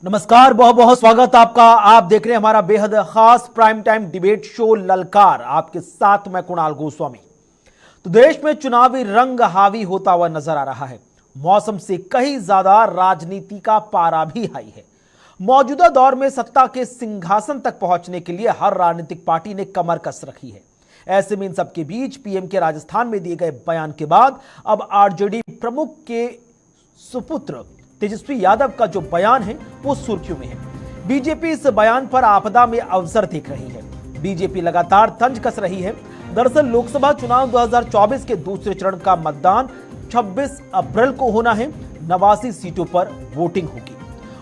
नमस्कार, बहुत बहुत स्वागत आपका। आप देख रहे हैं हमारा बेहद खास प्राइम टाइम डिबेट शो ललकार। आपके साथ मैं कुणाल गोस्वामी। तो देश में चुनावी रंग हावी होता हुआ नजर आ रहा है। मौसम से कहीं ज्यादा राजनीति का पारा भी हाई है। मौजूदा दौर में सत्ता के सिंहासन तक पहुंचने के लिए हर राजनीतिक पार्टी ने कमर कस रखी है। ऐसे में इन सबके बीच पीएम के राजस्थान में दिए गए बयान के बाद अब आरजेडी प्रमुख के सुपुत्र तेजस्वी यादव का जो बयान है वो सुर्खियों में है। बीजेपी इस बयान पर आपदा में अवसर देख रही है। बीजेपी लगातार तंज कस रही है। दरअसल लोकसभा चुनाव 2024 के दूसरे चरण का मतदान 26 अप्रैल को होना है। 89 सीटों पर वोटिंग होगी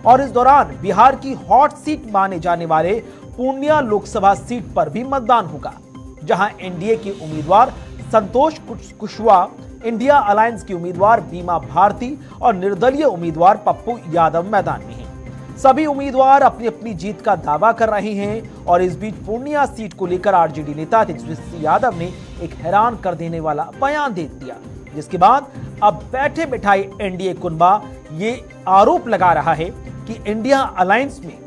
और इस दौरान बिहार की हॉट सीट माने जाने वाले पूर्णिया लोकसभा सीट पर भी मतदान होगा, जहां एनडीए के उम्मीदवार संतोष कुशवाहा, इंडिया अलायंस की उम्मीदवार बीमा भारती और निर्दलीय उम्मीदवार पप्पू यादव मैदान में हैं। सभी उम्मीदवार अपनी अपनी जीत का दावा कर रहे हैं और इस बीच पूर्णिया सीट को लेकर आरजेडी नेता तेजस्वी यादव ने एक हैरान कर देने वाला बयान दे दिया, जिसके बाद अब बैठे बिठाए एनडीए कुनबा ये आरोप लगा रहा है कि इंडिया अलायंस में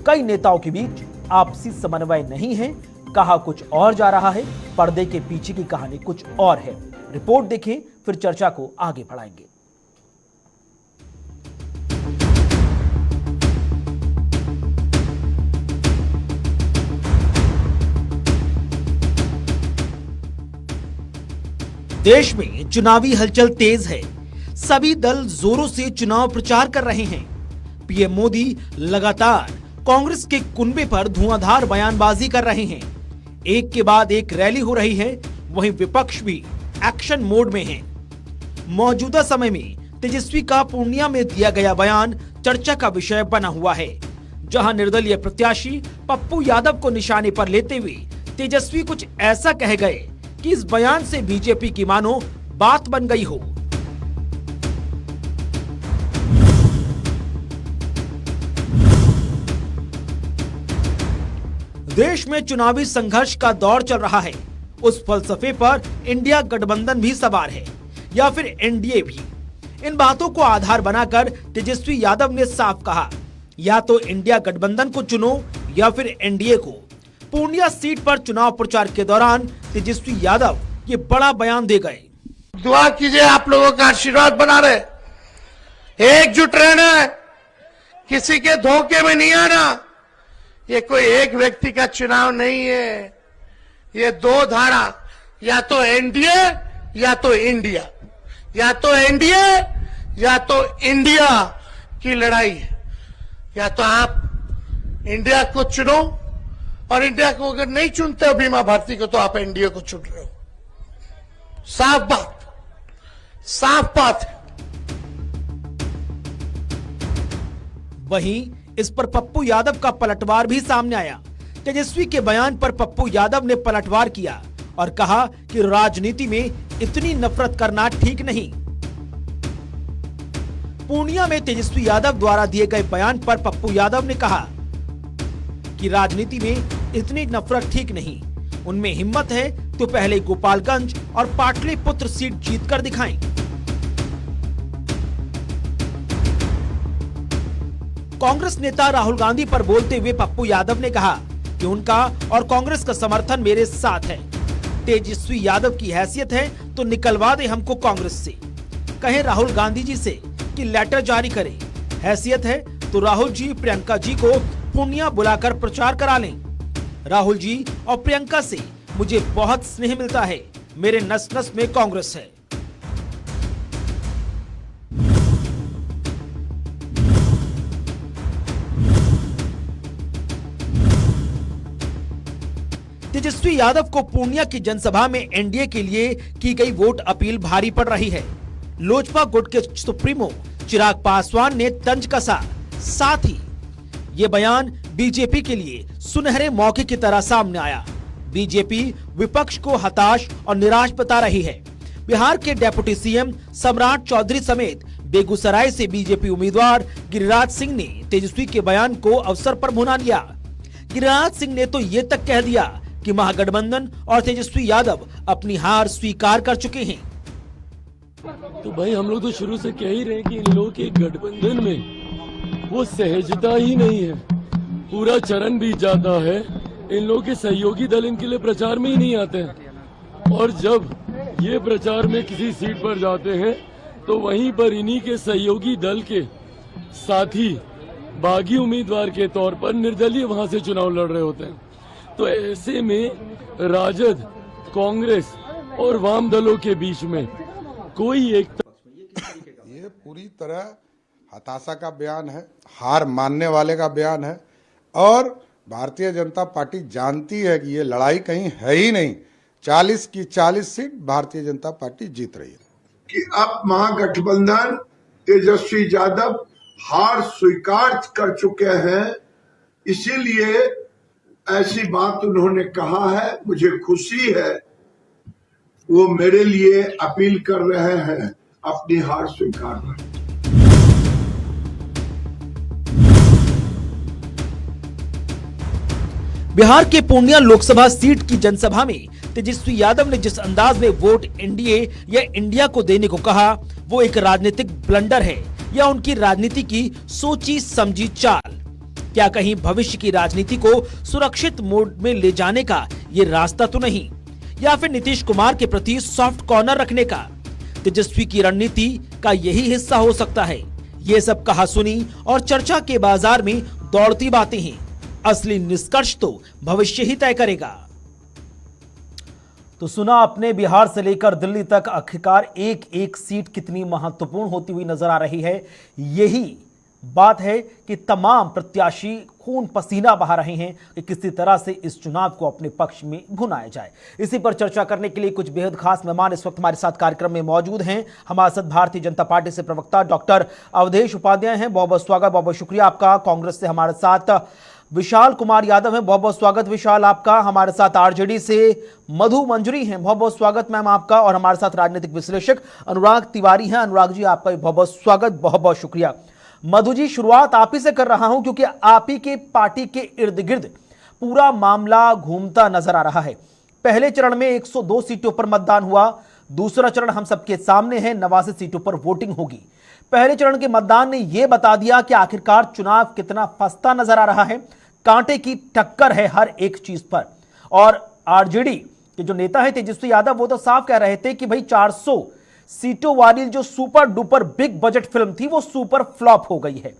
कई नेताओं के बीच आपसी समन्वय नहीं है। कहा कुछ और जा रहा है, पर्दे के पीछे की कहानी कुछ और है। रिपोर्ट देखें, फिर चर्चा को आगे बढ़ाएंगे। देश में चुनावी हलचल तेज है। सभी दल जोरों से चुनाव प्रचार कर रहे हैं। पीएम मोदी लगातार कांग्रेस के कुनबे पर धुआंधार बयानबाजी कर रहे हैं। एक के बाद एक रैली हो रही है। वहीं विपक्ष भी एक्शन मोड में है। मौजूदा समय में तेजस्वी का पूर्णिया में दिया गया बयान चर्चा का विषय बना हुआ है, जहां निर्दलीय प्रत्याशी पप्पू यादव को निशाने पर लेते हुए तेजस्वी कुछ ऐसा कह गए कि इस बयान से बीजेपी की मानो बात बन गई हो। देश में चुनावी संघर्ष का दौर चल रहा है। उस फलसफे पर इंडिया गठबंधन भी सवार है या फिर एनडीए भी। इन बातों को आधार बनाकर तेजस्वी यादव ने साफ कहा, या तो इंडिया गठबंधन को चुनो या फिर एनडीए को। पूर्णिया सीट पर चुनाव प्रचार के दौरान तेजस्वी यादव ये बड़ा बयान दे गए। दुआ कीजिए, आप लोगों का आशीर्वाद बना रहे, एकजुट रहना है, किसी के धोखे में नहीं आना। ये कोई एक व्यक्ति का चुनाव नहीं है। ये दो धारा, या तो एनडीए या तो इंडिया, या तो एनडीए या तो इंडिया की लड़ाई है। या तो आप इंडिया को चुनो, और इंडिया को अगर नहीं चुनते हो बीमा भारती को, तो आप एनडीए को चुन रहे हो। साफ बात है। वहीं इस पर पप्पू यादव का पलटवार भी सामने आया। तेजस्वी के बयान पर पप्पू यादव ने पलटवार किया और कहा कि राजनीति में इतनी नफरत करना ठीक नहीं। पूर्णिया में तेजस्वी यादव द्वारा दिए गए बयान पर पप्पू यादव ने कहा कि राजनीति में इतनी नफरत ठीक नहीं। उनमें हिम्मत है तो पहले गोपालगंज और पाटलिपुत्र सीट जीतकर दिखाएं। कांग्रेस नेता राहुल गांधी पर बोलते हुए पप्पू यादव ने कहा कि उनका और कांग्रेस का समर्थन मेरे साथ है। तेजस्वी यादव की हैसियत है तो निकलवा दे हमको कांग्रेस से। कहें राहुल गांधी जी से कि लेटर जारी करें। हैसियत है तो राहुल जी प्रियंका जी को पूर्णिया बुलाकर प्रचार करा लें। राहुल जी और प्रियंका से मुझे बहुत स्नेह मिलता है। मेरे नस नस में कांग्रेस है। तेजस्वी यादव को पूर्णिया की जनसभा में एनडीए के लिए की गई वोट अपील भारी पड़ रही है। लोजपा गुट के सुप्रीमो चिराग पासवान ने तंज कसा। साथ ही ये बयान बीजेपी के लिए सुनहरे मौके की तरह सामने आया। बीजेपी विपक्ष को हताश और निराश बता रही है। बिहार के डेप्यूटी सीएम सम्राट चौधरी समेत बेगूसराय से बीजेपी उम्मीदवार गिरिराज सिंह ने तेजस्वी के बयान को अवसर पर भुना लिया। गिरिराज सिंह ने तो ये तक कह दिया कि महागठबंधन और तेजस्वी यादव अपनी हार स्वीकार कर चुके हैं। तो भाई हम लोग तो शुरू से कह ही रहे कि इन लोगों के गठबंधन में वो सहजता ही नहीं है। पूरा चरण बीत जाता है, इन लोगों के सहयोगी दल इनके लिए प्रचार में ही नहीं आते हैं, और जब ये प्रचार में किसी सीट पर जाते हैं तो वहीं पर इन्हीं के सहयोगी दल के साथी बागी उम्मीदवार के तौर पर निर्दलीय वहां से चुनाव लड़ रहे होते हैं। तो ऐसे में राजद, कांग्रेस और वाम दलों के बीच में कोई एक ये पूरी तरह हताशा का बयान है, हार मानने वाले का बयान है, और भारतीय जनता पार्टी जानती है कि ये लड़ाई कहीं है ही नहीं। 40 की 40 सीट भारतीय जनता पार्टी जीत रही है। कि अब महागठबंधन तेजस्वी यादव हार स्वीकार कर चुके हैं, इसीलिए ऐसी बात उन्होंने कहा है। मुझे खुशी है वो मेरे लिए अपील कर रहे हैं अपनी हार स्वीकार करें। बिहार के पूर्णिया लोकसभा सीट की जनसभा में तेजस्वी यादव ने जिस अंदाज में वोट एनडीए या इंडिया को देने को कहा, वो एक राजनीतिक ब्लंडर है या उनकी राजनीति की सोची समझी चाल? क्या कहीं भविष्य की राजनीति को सुरक्षित मोड में ले जाने का ये रास्ता तो नहीं, या फिर नीतीश कुमार के प्रति सॉफ्ट कॉर्नर रखने का तेजस्वी की रणनीति का यही हिस्सा हो सकता है? ये सब कहा सुनी और चर्चा के बाजार में दौड़ती बातें हैं। असली निष्कर्ष तो भविष्य ही तय करेगा। तो सुना अपने बिहार से लेकर दिल्ली तक आखिरकार एक एक सीट कितनी महत्वपूर्ण होती हुई नजर आ रही है। यही बात है कि तमाम प्रत्याशी खून पसीना बहा रहे हैं कि किसी तरह से इस चुनाव को अपने पक्ष में भुनाया जाए। इसी पर चर्चा करने के लिए कुछ बेहद खास मेहमान इस वक्त हमारे साथ कार्यक्रम में मौजूद हैं। हमारे साथ भारतीय जनता पार्टी से प्रवक्ता डॉक्टर अवधेश उपाध्याय हैं, बहुत बहुत स्वागत, बहुत बहुत शुक्रिया आपका। कांग्रेस से हमारे साथ विशाल कुमार यादव हैं, बहुत बहुत स्वागत विशाल आपका। हमारे साथ आरजेडी से मधु मंजरी हैं, बहुत बहुत स्वागत मैम आपका। और हमारे साथ राजनीतिक विश्लेषक अनुराग तिवारी हैं, अनुराग जी आपका भी बहुत बहुत स्वागत, बहुत बहुत शुक्रिया। मधु जी, शुरुआत आप ही से कर रहा हूं क्योंकि आप ही के पार्टी के इर्द गिर्द पूरा मामला घूमता नजर आ रहा है। पहले चरण में 102 सीटों पर मतदान हुआ, दूसरा चरण हम सबके सामने है, 89 सीटों पर वोटिंग होगी। पहले चरण के मतदान ने यह बता दिया कि आखिरकार चुनाव कितना फंसता नजर आ रहा है। कांटे की टक्कर है हर एक चीज पर। और आरजेडी के जो नेता है तेजस्वी यादव, वो तो साफ कह रहे थे कि भाई 400 सीटों वाली जो super duper big budget film थी वो सुपर फ्लॉप हो गई है।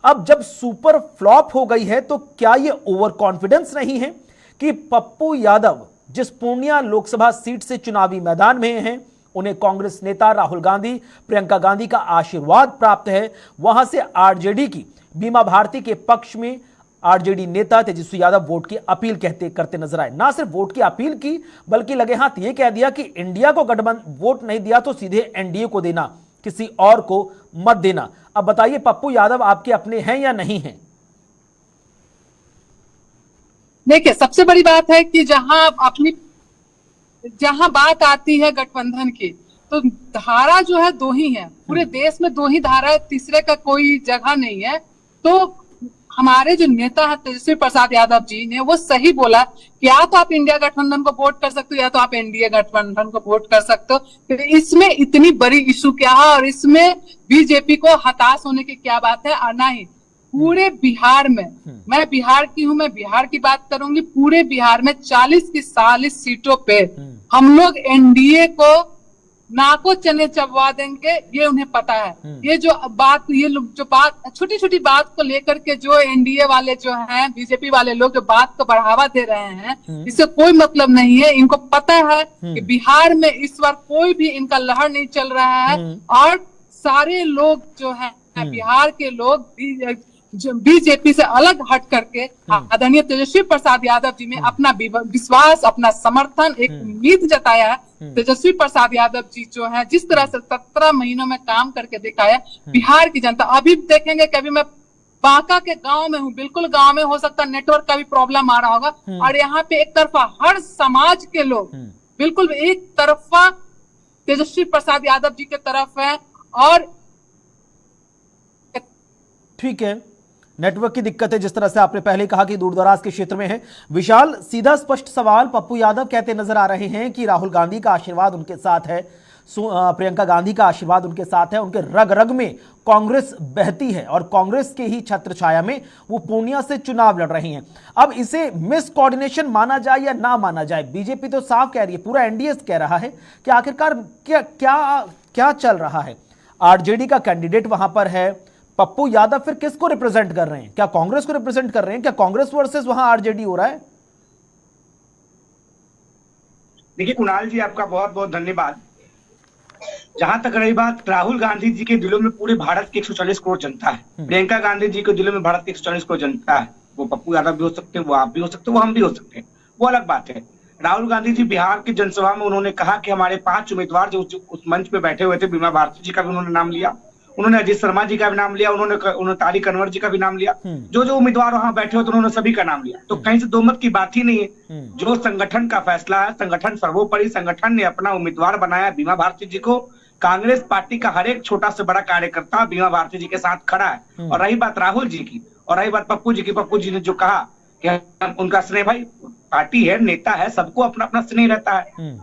अब जब सुपर फ्लॉप हो गई है तो क्या ये ओवर कॉन्फिडेंस नहीं है कि पप्पू यादव जिस पूर्णिया लोकसभा सीट से चुनावी मैदान में हैं, उन्हें कांग्रेस नेता राहुल गांधी, प्रियंका गांधी का आशीर्वाद प्राप्त है। वहां से आरजेडी की बीमा भारती के पक्ष में आरजेडी नेता तेजस्वी यादव वोट की अपील करते नजर आए। ना सिर्फ वोट की अपील की, बल्कि लगे हाथ ये कह दिया कि इंडिया को गठबंधन वोट नहीं दिया तो सीधे एनडीए को देना, किसी और को मत देना। अब बताइए पप्पू यादव आपके अपने हैं या नहीं हैं? देखिए, सबसे बड़ी बात है कि जहां बात आती है गठबंधन की, तो धारा जो है दो ही है, पूरे देश में दो ही धारा है, तीसरे का कोई जगह नहीं है। तो हमारे जो नेता है तेजस्वी प्रसाद यादव जी ने वो सही बोला कि या तो आप इंडिया गठबंधन को वोट कर सकते हो या तो आप एनडीए गठबंधन को वोट कर सकते हो। तो इसमें इतनी बड़ी इशू क्या है और इसमें बीजेपी को हताश होने की क्या बात है? और ना ही पूरे बिहार में, मैं बिहार की हूं, मैं बिहार की बात करूंगी, पूरे बिहार में 40 की 40 सीटों पे हम लोग एनडीए को नाको चने चबवा देंगे, ये उन्हें पता है। ये जो बात छोटी छोटी बात को लेकर के जो एनडीए वाले जो हैं, बीजेपी वाले लोग जो बात को बढ़ावा दे रहे हैं, इससे कोई मतलब नहीं है। इनको पता है कि बिहार में इस बार कोई भी इनका लहर नहीं चल रहा है और सारे लोग जो है बिहार के लोग बीजेपी से अलग हट करके आदरणीय तेजस्वी प्रसाद यादव जी में अपना विश्वास, अपना समर्थन, एक उम्मीद जताया है। तेजस्वी प्रसाद यादव जी जो है जिस तरह से 17 महीनों में काम करके दिखाया, बिहार की जनता अभी देखेंगे कि अभी मैं बांका के गांव में हूँ, बिल्कुल गांव में, हो सकता है नेटवर्क का भी प्रॉब्लम आ रहा होगा, और यहाँ पे एक तरफा हर समाज के लोग बिल्कुल एक तरफा तेजस्वी प्रसाद यादव जी के तरफ है। और ठीक है, नेटवर्क की दिक्कत है, जिस तरह से आपने पहले कहा कि दूर दराज के क्षेत्र में है। विशाल, सीधा स्पष्ट सवाल, पप्पू यादव कहते नजर आ रहे हैं कि राहुल गांधी का आशीर्वाद उनके साथ है, प्रियंका गांधी का आशीर्वाद उनके साथ है, उनके रग रग में कांग्रेस बहती है और कांग्रेस के ही छत्र छाया में वो पूर्णिया से चुनाव लड़ रही हैं। अब इसे मिस कोऑर्डिनेशन माना जाए या ना माना जाए, बीजेपी तो साफ कह रही है, पूरा एनडीए कह रहा है कि आखिरकार क्या क्या क्या चल रहा है। आरजेडी का कैंडिडेट वहां पर है, पप्पू यादव फिर किसको रिप्रेजेंट कर रहे हैं? क्या कांग्रेस को रिप्रेजेंट कर रहे हैं? क्या कांग्रेस वर्सेस वहां आरजेडी हो रहा है? देखिए कुणाल जी, आपका बहुत बहुत धन्यवाद। जहां तक रही बात राहुल गांधी जी के दिलों में पूरे भारत की 140 करोड़ जनता है, प्रियंका गांधी जी के दिलों में भारत की 140 करोड़ जनता है। वो पप्पू यादव भी हो सकते हैं, वो आप भी हो सकते हैं, वो हम भी हो सकते हैं, वो अलग बात है। राहुल गांधी जी बिहार की जनसभा में उन्होंने कहा कि हमारे 5 उम्मीदवार जो उस मंच पे बैठे हुए थे, बीमा भारती जी का भी उन्होंने नाम लिया, उन्होंने अजीत शर्मा जी का भी नाम लिया, उन्होंने तारिक अनवर जी का भी नाम लिया, जो उम्मीदवार वहां बैठे हो तो उन्होंने सभी का नाम लिया। तो कहीं से दो मत की बात ही नहीं है। जो संगठन का फैसला है, संगठन सर्वोपरि, संगठन ने अपना उम्मीदवार बनाया बीमा भारती जी को। कांग्रेस पार्टी का हर एक छोटा से बड़ा कार्यकर्ता बीमा भारती जी के साथ खड़ा है। और रही बात राहुल जी की और रही बात पप्पू जी की, पप्पू जी ने जो कहा कि उनका स्नेह, भाई पार्टी है, नेता है, सबको अपना अपना स्नेह रहता है।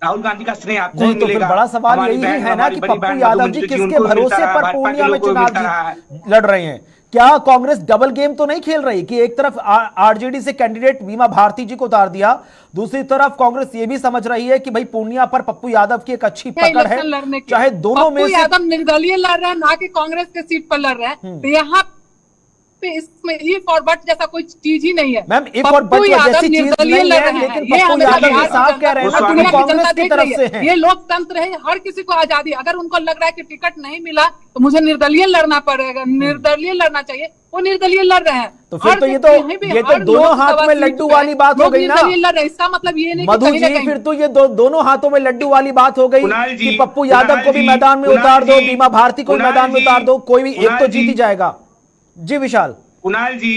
राहुल गांधी का स्नेह आपको नहीं, तो फिर बड़ा सवाल यही है ना कि पप्पू यादव जी किसके भरोसे पर पूर्णिया में चुनाव लड़ रहे हैं? क्या कांग्रेस डबल गेम तो नहीं खेल रही कि एक तरफ आरजेडी से कैंडिडेट बीमा भारती जी को उतार दिया, दूसरी तरफ कांग्रेस ये भी समझ रही है कि भाई पूर्णिया पर पप्पू यादव की एक अच्छी पकड़ है, चाहे दोनों में से यादव निर्दलीय लड़ रहे हैं, ना कि कांग्रेस के सीट पर लड़ रहे हैं। तो यहाँ पे इसमें ये फॉरवर्ड जैसा कोई चीज ही नहीं है मैम। एक और जैसी चीज नहीं है, लेकिन पप्पू यादव ये साफ कह रहे हैं ना कि कांग्रेस की तरफ से हैं। ये लोकतंत्र है, हर किसी को आजादी। अगर उनको लग रहा है कि टिकट नहीं मिला तो मुझे निर्दलीय लड़ना पड़ेगा, निर्दलीय लड़ना चाहिए, वो निर्दलीय लड़ रहे हैं। तो फिर तो ये तो दोनों हाथ में लड्डू वाली बात हो गई ना। इसका मतलब ये नहीं मधु जी, फिर तो ये दोनों हाथों में लड्डू वाली बात हो गई कि पप्पू यादव को भी मैदान में उतार दो, बीमा भारती को भी मैदान में उतार दो, कोई भी एक तो जीत ही जाएगा। जी विशाल। कुणाल जी,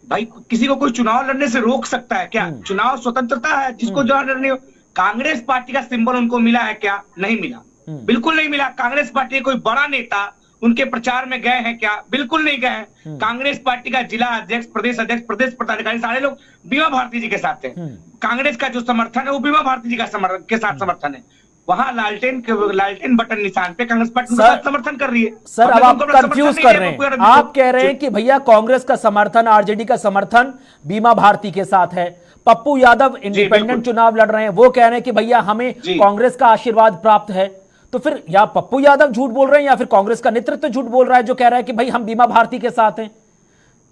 भाई किसी को कोई चुनाव लड़ने से रोक सकता है क्या? चुनाव स्वतंत्रता है, जिसको जो लड़ने हो। कांग्रेस पार्टी का सिंबल उनको मिला है क्या? नहीं मिला, बिल्कुल नहीं मिला। कांग्रेस पार्टी के कोई बड़ा नेता उनके प्रचार में गए हैं क्या? बिल्कुल नहीं गए हैं। कांग्रेस पार्टी का जिला अध्यक्ष, प्रदेश अध्यक्ष, प्रदेश पदाधिकारी सारे लोग बीमा भारती जी के साथ थे। कांग्रेस का जो समर्थन है वो बीमा भारती जी का के साथ समर्थन है। वहां लालटेन बटन निशान पे कांग्रेस पार्टी समर्थन कर रही है। सर, अब आप कंफ्यूज कर रहे हैं। आप कह रहे हैं कि भैया कांग्रेस का समर्थन, आरजेडी का समर्थन बीमा भारती के साथ है, पप्पू यादव इंडिपेंडेंट चुनाव लड़ रहे हैं, वो कह रहे हैं कि भैया हमें कांग्रेस का आशीर्वाद प्राप्त है। तो फिर या पप्पू यादव झूठ बोल रहे हैं या फिर कांग्रेस का नेतृत्व झूठ बोल रहा है जो कह रहा है कि भाई हम बीमा भारती के साथ हैं।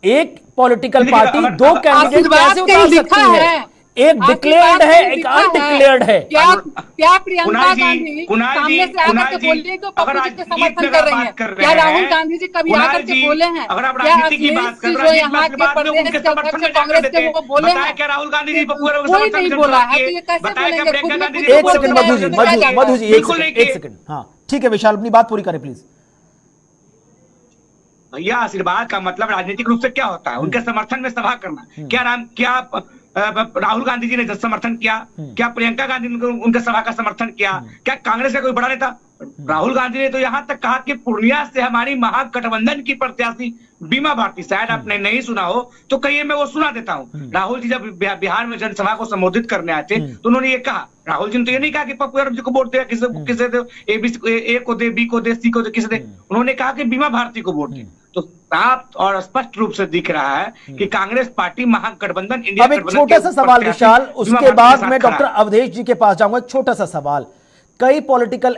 एक पॉलिटिकल पार्टी दो कैंडिडेट कैसे उतार सकती है? एक डिक्लेयर्ड है, एक अनडिक्लेयर्ड है। क्या प्रियंका गांधी सामने से आकर के बोल रही है तो पप्पू जी के समर्थन कर रही है? क्या राहुल गांधी जी कभी आकर के बोले हैं? क्या अखिलेश जी जो यहाँ के प्रदेश के अध्यक्ष कांग्रेस के वो बोले हैं? क्या राहुल गांधी जी कोई नहीं बोला है, तो ये कैसे बोलेंगे? एक सेकंड मधु जी, एक सेकंड। हाँ ठीक है विशाल, अपनी बात पूरी करें प्लीज। भैया, आशीर्वाद का मतलब राजनीतिक रूप से क्या होता है? उनके समर्थन में सभा करना। क्या राहुल गांधी जी ने समर्थन किया? क्या प्रियंका गांधी ने उनके सभा का समर्थन किया? क्या कांग्रेस का कोई बड़ा नेता? राहुल गांधी ने तो यहां तक कहा कि पूर्णिया से हमारी महागठबंधन की प्रत्याशी बीमा भारती, शायद आपने नहीं सुना हो तो कहिए मैं वो सुना देता हूं। राहुल जी जब बिहार में जनसभा को संबोधित करने आए थे तो उन्होंने ये कहा, राहुल जी ने तो ये नहीं कहा कि पप्पू यादव जी को वोट दे, किसे दे, ए को दे, बी को दे, सी को दे, किसे दे। उन्होंने कहा कि बीमा भारती को वोट दे। तो साफ और स्पष्ट रूप से दिख रहा है कि कांग्रेस पार्टी महागठबंधन इंडिया। अब एक छोटा सा सवाल विशाल, उसके बाद मैं डॉक्टर अवधेश जी के पास जाऊंगा। एक छोटा सा सवाल, कई पॉलिटिकल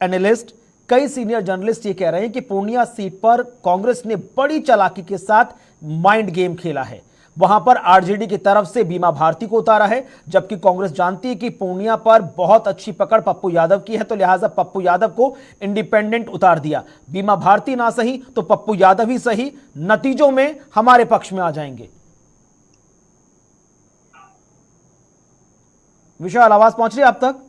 एनालिस्ट, कई सीनियर जर्नलिस्ट ये कह रहे हैं कि पूर्णिया सीट पर कांग्रेस ने बड़ी चालाकी के साथ माइंड गेम खेला है, वहां पर आरजेडी की तरफ से बीमा भारती को उतारा है, जबकि कांग्रेस जानती है कि पूर्णिया पर बहुत अच्छी पकड़ पप्पू यादव की है, तो लिहाजा पप्पू यादव को इंडिपेंडेंट उतार दिया। बीमा भारती ना सही तो पप्पू यादव ही सही, नतीजों में हमारे पक्ष में आ जाएंगे। विशाल, आवाज पहुंच रही है आप तक?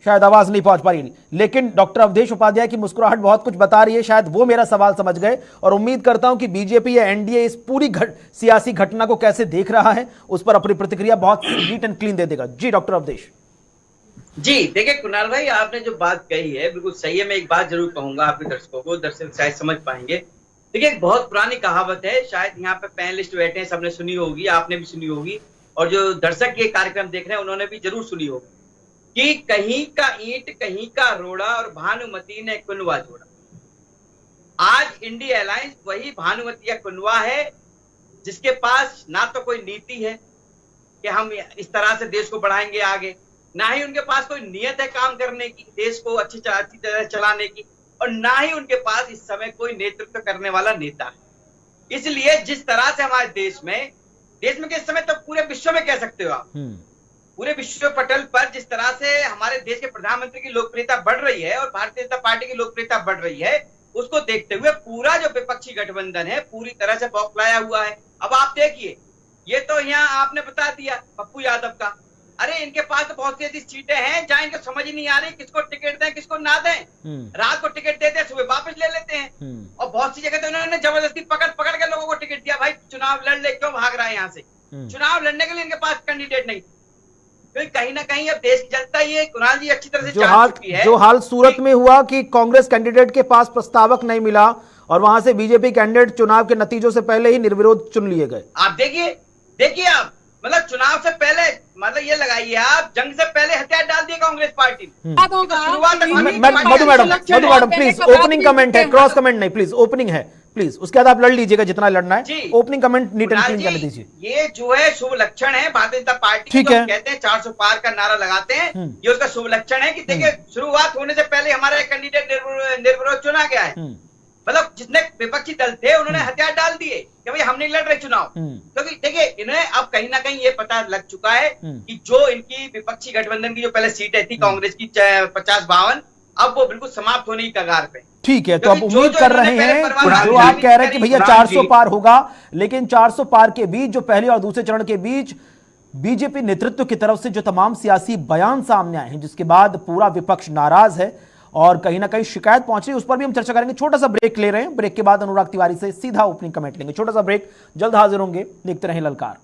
शायद आवाज नहीं पहुंच पा रही, लेकिन डॉक्टर अवधेश उपाध्याय की मुस्कुराहट बहुत कुछ बता रही है। शायद वो मेरा सवाल समझ गए और उम्मीद करता हूं कि बीजेपी या एनडीए इस पूरी सियासी घटना को कैसे देख रहा है उस पर अपनी प्रतिक्रिया बहुत नीट एंड क्लीन दे देगा। जी डॉक्टर अवधेश। जी देखिए कुणाल भाई, आपने जो बात कही है बिल्कुल सही है। मैं एक बात जरूर कहूंगा आपके दर्शकों को, दर्शक शायद समझ पाएंगे। देखिए एक बहुत पुरानी कहावत है, शायद यहाँ पे पैनलिस्ट बैठे हैं, सबने सुनी होगी, आपने भी सुनी होगी, और जो दर्शक ये कार्यक्रम देख रहे हैं उन्होंने भी जरूर सुनी होगी। कि कहीं का ईंट कहीं का रोड़ा और भानुमति ने कुनवा जोड़ा। आज इंडिया अलायंस वही भानुमति या कुनवा है जिसके पास ना तो कोई नीति है कि हम इस तरह से देश को बढ़ाएंगे आगे, ना ही उनके पास कोई नियत है काम करने की, देश को अच्छी तरह चलाने की, और ना ही उनके पास इस समय कोई नेतृत्व करने वाला नेता है। इसलिए जिस तरह से हमारे देश में किस समय तो पूरे विश्व में कह सकते हो आप, पूरे विश्व पटल पर जिस तरह से हमारे देश के प्रधानमंत्री की लोकप्रियता बढ़ रही है और भारतीय जनता पार्टी की लोकप्रियता बढ़ रही है, उसको देखते हुए पूरा जो विपक्षी गठबंधन है पूरी तरह से बौखलाया हुआ है। अब आप देखिए, ये तो यहाँ आपने बता दिया पप्पू यादव का, अरे इनके पास तो बहुत सी ऐसी सीटें हैं जहां इनको समझ ही नहीं आ रही किसको टिकट दें किसको ना दें। रात को टिकट देते हैं, सुबह वापस ले लेते हैं, और बहुत सी जगह तो इन्होंने जबरदस्ती पकड़ के लोगों को टिकट दिया, भाई चुनाव लड़ ले, क्यों भाग रहा है यहाँ से। चुनाव लड़ने के लिए इनके पास कैंडिडेट नहीं, क्योंकि कहीं ना कहीं अब देश की जनता ये कुणाल जी अच्छी तरह से जान चुकी है। जो हाल सूरत में हुआ कि कांग्रेस कैंडिडेट के पास प्रस्तावक नहीं मिला और वहां से बीजेपी कैंडिडेट चुनाव के नतीजों से पहले ही निर्विरोध चुन लिए गए। आप देखिए आप, मतलब चुनाव से पहले, मतलब ये लगाइए आप, जंग से पहले हथियार डाल दिए कांग्रेस पार्टी ने। मधु मैडम प्लीज, ओपनिंग कमेंट है, क्रॉस कमेंट नहीं, प्लीज ओपनिंग है प्लीज, उसके बाद आप लड़ लीजिएगा जितना लड़ना है, opening comment neat and clean करने दीजिए। ये जो है शुभ लक्षण है भारतीय जनता पार्टी, ठीक है, कहते हैं 400 पार का नारा लगाते हैं, ये उसका शुभ लक्षण है कि देखिए शुरुआत होने से पहले हमारा एक कैंडिडेट निर्विरोध चुना गया है। मतलब जितने विपक्षी दल थे उन्होंने हथियार डाल दिए कि भाई हम नहीं लड़ रहे चुनाव, क्योंकि देखिए इन्हें अब कहीं ना कहीं ये पता लग चुका है कि जो इनकी विपक्षी गठबंधन की जो पहले सीटें थी कांग्रेस की 50-52, अब वो बिल्कुल समाप्त होने की कगार पे। ठीक है, तो अब उम्मीद कर रहे हैं, जो आप कह रहे हैं कि भैया 400 पार होगा, लेकिन 400 पार के बीच जो पहले और दूसरे चरण के बीच बीजेपी नेतृत्व की तरफ से जो तमाम सियासी बयान सामने आए हैं, जिसके बाद पूरा विपक्ष नाराज है और कहीं ना कहीं शिकायत पहुंच रही है, उस पर भी हम चर्चा करेंगे। छोटा सा ब्रेक ले रहे हैं, ब्रेक के बाद अनुराग तिवारी से सीधा ओपनिंग कमेंट लेंगे। छोटा सा ब्रेक, जल्द हाजिर होंगे, देखते रहें ललकार।